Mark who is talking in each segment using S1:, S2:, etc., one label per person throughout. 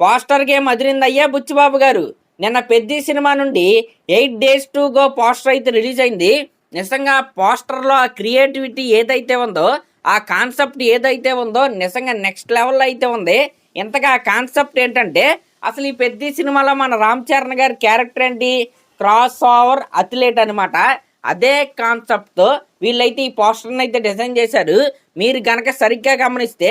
S1: Poster game అదిరిందయ్యా Buchibabu గారు. నిన్న Peddi cinema నుండి 8 days to go పోస్టర్ అయితే రిలీజ్ అయింది. నిజంగా పోస్టర్లో ఆ క్రియేటివిటీ ఏదైతే ఉందో, ఆ కాన్సెప్ట్ ఏదైతే ఉందో నిజంగా నెక్స్ట్ లెవెల్లో అయితే ఉంది. ఇంతగా ఆ కాన్సెప్ట్ ఏంటంటే, అసలు ఈ పెద్ది సినిమాలో మన రామ్ చరణ్ గారి క్యారెక్టర్ ఏంటి, క్రాస్ ఓవర్ అథ్లెట్ అనమాట. అదే కాన్సెప్ట్తో వీళ్ళైతే ఈ పోస్టర్ని అయితే డిజైన్ చేశారు. మీరు గనక సరిగ్గా గమనిస్తే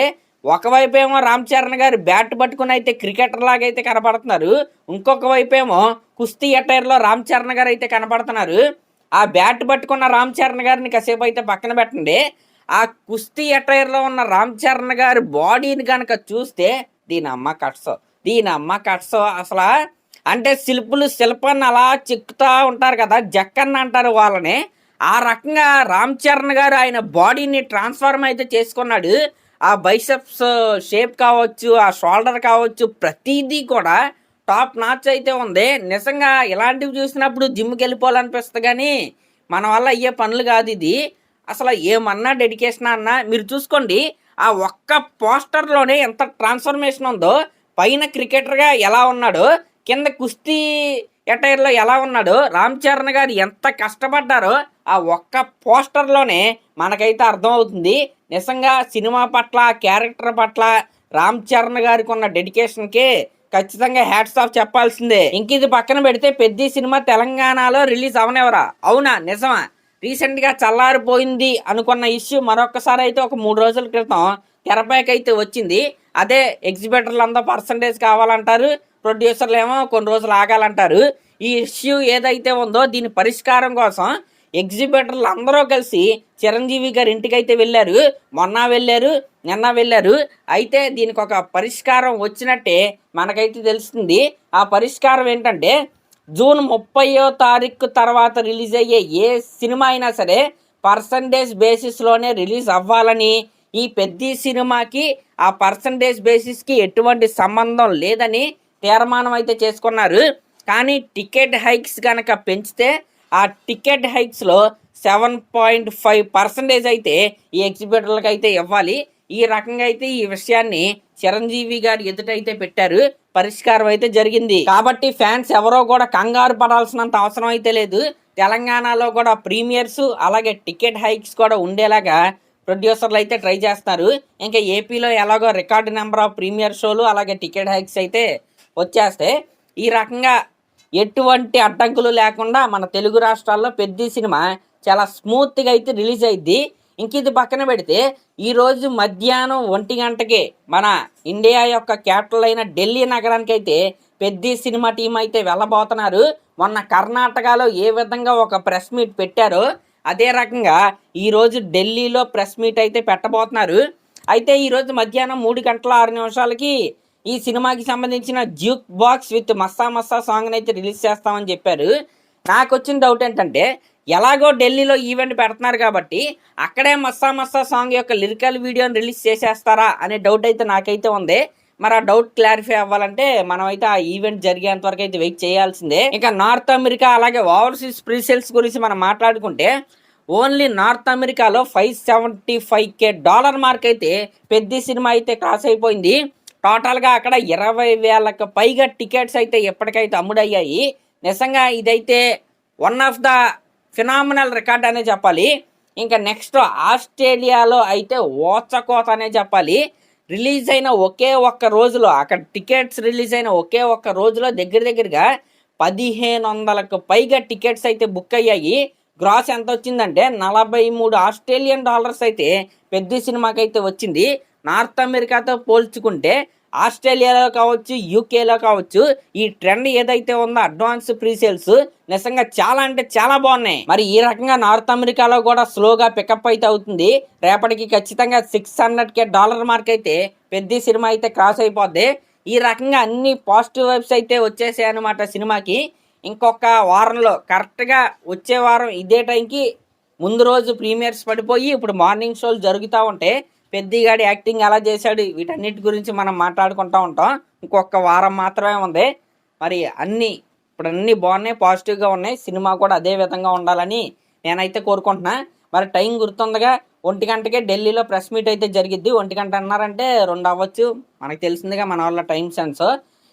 S1: ఒకవైపు ఏమో రామ్ చరణ్ గారు బ్యాట్ పట్టుకుని అయితే క్రికెటర్ లాగా అయితే కనపడుతున్నారు. ఇంకొక వైపు ఏమో కుస్తీ అటైర్లో రామ్ చరణ్ గారు అయితే కనపడుతున్నారు. ఆ బ్యాట్ పట్టుకున్న రామ్ చరణ్ గారిని కాసేపు అయితే పక్కన పెట్టండి. ఆ కుస్తీ అటైర్లో ఉన్న రామ్ చరణ్ గారి బాడీని కనుక చూస్తే దీని అమ్మ కట్సో అసలు. అంటే శిల్పాన్ని అలా చెక్కుతూ ఉంటారు కదా, జక్కన్న అంటారు వాళ్ళని. ఆ రకంగా రామ్ చరణ్ గారు ఆయన బాడీని ట్రాన్స్ఫార్మ్ అయితే చేసుకున్నాడు. ఆ బైసెప్స్ షేప్ కావచ్చు, ఆ షోల్డర్ కావచ్చు, ప్రతిదీ కూడా టాప్ నాచ్ అయితే ఉంది. నిజంగా ఇలాంటివి చూసినప్పుడు జిమ్కి వెళ్ళిపోవాలనిపిస్తుంది, కానీ మన వల్ల అయ్యే పనులు కాదు ఇది. అసలు ఏమన్నా డెడికేషన్ అన్నా మీరు చూసుకోండి. ఆ ఒక్క పోస్టర్లోనే ఎంత ట్రాన్స్ఫర్మేషన్ ఉందో. పైన క్రికెటర్గా ఎలా ఉన్నాడో, కింద కుస్తీ అటైర్లో ఎలా ఉన్నాడో, రామ్ చరణ్ గారు ఎంత కష్టపడ్డారో ఆ ఒక్క పోస్టర్లోనే మనకైతే అర్థమవుతుంది. నిజంగా సినిమా పట్ల, క్యారెక్టర్ పట్ల రామ్ చరణ్ గారికి ఉన్న డెడికేషన్కి ఖచ్చితంగా హ్యాట్స్ ఆఫ్ చెప్పాల్సిందే. ఇంక ఇది పక్కన పెడితే పెద్ద సినిమా తెలంగాణలో రిలీజ్ అవనివరా? అవునా, నిజమా? రీసెంట్గా చల్లారిపోయింది అనుకున్న ఇష్యూ మరొకసారి అయితే ఒక 3 రోజుల క్రితం తెరపైకి అయితే వచ్చింది. అదే ఎగ్జిబిటర్లు అంతా పర్సంటేజ్ కావాలంటారు, ప్రొడ్యూసర్లు ఏమో కొన్ని రోజులు ఆగాలంటారు. ఈ ఇష్యూ ఏదైతే ఉందో దీని పరిష్కారం కోసం ఎగ్జిబిటర్లు అందరూ కలిసి చిరంజీవి గారి ఇంటికి అయితే వెళ్ళారు. మొన్న వెళ్ళారు, నిన్న వెళ్ళారు. అయితే దీనికి ఒక పరిష్కారం వచ్చినట్టే మనకైతే తెలుస్తుంది. ఆ పరిష్కారం ఏంటంటే, జూన్ 30వ తారీఖు తర్వాత రిలీజ్ అయ్యే ఏ సినిమా అయినా సరే పర్సంటేజ్ బేసిస్లోనే రిలీజ్ అవ్వాలని, ఈ పెద్ద సినిమాకి ఆ పర్సంటేజ్ బేసిస్కి ఎటువంటి సంబంధం లేదని తీర్మానం అయితే చేసుకున్నారు. కానీ టికెట్ హైక్స్ కనుక పెంచితే ఆ టికెట్ హైక్స్లో 7.5% అయితే ఈ ఎగ్జిబిటర్లకు అయితే ఇవ్వాలి. ఈ రకంగా అయితే ఈ విషయాన్ని చిరంజీవి గారు ఎదుటైతే పెట్టారు. పరిష్కారం అయితే జరిగింది. కాబట్టి ఫ్యాన్స్ ఎవరో కూడా కంగారు పడాల్సినంత అవసరం అయితే లేదు. తెలంగాణలో కూడా ప్రీమియర్స్ అలాగే టికెట్ హైక్స్ కూడా ఉండేలాగా ప్రొడ్యూసర్లు అయితే ట్రై చేస్తున్నారు. ఇంకా ఏపీలో ఎలాగో రికార్డు నెంబర్ ఆఫ్ ప్రీమియర్ షోలు అలాగే టికెట్ హైక్స్ అయితే వచ్చేస్తే ఈ రకంగా ఎటువంటి అడ్డంకులు లేకుండా మన తెలుగు రాష్ట్రాల్లో పెద్ద సినిమా చాలా స్మూత్గా అయితే రిలీజ్ అయింది. ఇంక ఇది పక్కన పెడితే ఈరోజు మధ్యాహ్నం 1 గంటకే మన ఇండియా యొక్క క్యాపిటల్ అయిన ఢిల్లీ నగరానికి అయితే పెద్ద సినిమా టీం అయితే వెళ్ళబోతున్నారు. మొన్న కర్ణాటకలో ఏ విధంగా ఒక ప్రెస్ మీట్ పెట్టారో అదే రకంగా ఈరోజు ఢిల్లీలో ప్రెస్ మీట్ అయితే పెట్టబోతున్నారు. అయితే ఈరోజు మధ్యాహ్నం 3:06 ఈ సినిమాకి సంబంధించిన జ్యూక్ బాక్స్ విత్ మస్తా మస్తా సాంగ్ని అయితే రిలీజ్ చేస్తామని చెప్పారు. నాకు వచ్చిన డౌట్ ఏంటంటే, ఎలాగో ఢిల్లీలో ఈవెంట్ పెడుతున్నారు కాబట్టి అక్కడే మస్తా మస్తా సాంగ్ యొక్క లిరికల్ వీడియోని రిలీజ్ చేసేస్తారా అనే డౌట్ అయితే నాకైతే ఉంది. మరి ఆ డౌట్ క్లారిఫై అవ్వాలంటే మనం అయితే ఆ ఈవెంట్ జరిగేంత వరకు అయితే వెయిట్ చేయాల్సిందే. ఇంకా నార్త్ అమెరికా అలాగే ఓవర్సీస్ ప్రీసేల్స్ గురించి మనం మాట్లాడుకుంటే, ఓన్లీ నార్త్ అమెరికాలో $575K మార్క్ అయితే పెద్ద సినిమా అయితే క్రాస్ అయిపోయింది. టోటల్గా అక్కడ 20,000కు పైగా టికెట్స్ అయితే ఎప్పటికైతే అమ్ముడయ్యాయి. నిజంగా ఇదైతే one of the phenomenal record అనే చెప్పాలి. ఇంకా నెక్స్ట్ ఆస్ట్రేలియాలో అయితే ఓచకోత అనే చెప్పాలి. రిలీజ్ అయిన ఒకే ఒక్క రోజులో, అక్కడ టికెట్స్ రిలీజ్ అయిన ఒకే ఒక్క రోజులో దగ్గరగా 1,500కు పైగా టికెట్స్ అయితే బుక్ అయ్యాయి. గ్రాస్ ఎంత వచ్చిందంటే $43 అయితే పెద్ద సినిమాకి అయితే వచ్చింది. నార్త్ అమెరికాతో పోల్చుకుంటే ఆస్ట్రేలియాలో కావచ్చు, యూకేలో కావచ్చు, ఈ ట్రెండ్ ఏదైతే ఉందో అడ్వాన్స్ ప్రీసేల్స్ నిజంగా చాలా అంటే చాలా బాగున్నాయి. మరి ఈ రకంగా నార్త్ అమెరికాలో కూడా స్లోగా పికప్ అయితే అవుతుంది. రేపటికి ఖచ్చితంగా $600K మార్క్ అయితే పెద్ద సినిమా అయితే క్రాస్ అయిపోద్ది. ఈ రకంగా అన్ని పాజిటివ్ వైబ్స్ అయితే వచ్చేసాయి అనమాట సినిమాకి. ఇంకొక వారంలో కరెక్ట్గా వచ్చే వారం ఇదే టైంకి ముందు రోజు ప్రీమియర్స్ పడిపోయి ఇప్పుడు మార్నింగ్ షోలు జరుగుతూ ఉంటే పెద్దిగాడి యాక్టింగ్ ఎలా చేశాడు వీటన్నిటి గురించి మనం మాట్లాడుకుంటూ ఉంటాం. ఇంకొక వారం మాత్రమే ఉంది. మరి ఇప్పుడు అన్నీ బాగున్నాయి, పాజిటివ్గా ఉన్నాయి. సినిమా కూడా అదే విధంగా ఉండాలని నేనైతే కోరుకుంటున్నా. మరి టైం గుర్తుండగా 1 గంటకే ఢిల్లీలో ప్రెస్ మీట్ అయితే జరిగిద్ది. 1 గంట అన్నారంటే 2 అవ్వచ్చు, మనకు తెలిసిందిగా మన వాళ్ళ టైం సెన్స్.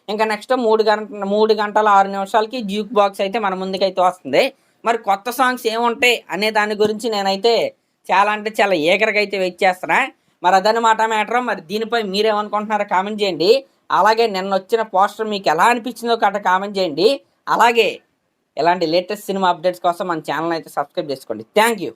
S1: ఇంకా నెక్స్ట్ 3 గంటల 6 నిమిషాలకి జ్యూక్ బాక్స్ అయితే మన ముందుకైతే వస్తుంది. మరి కొత్త సాంగ్స్ ఏముంటాయి అనే దాని గురించి నేనైతే చాలా అంటే చాలా ఏకరగా అయితే వెయిట్ చేస్తున్నా. మరి అదనమాట మ్యాటర్. మరి దీనిపై మీరేమనుకుంటున్నారో కామెంట్ చేయండి. అలాగే నిన్న వచ్చిన పోస్టర్ మీకు ఎలా అనిపించిందో కామెంట్ చేయండి. అలాగే ఇలాంటి లేటెస్ట్ సినిమా అప్డేట్స్ కోసం మన ఛానల్ అయితే సబ్స్క్రైబ్ చేసుకోండి. Thank you.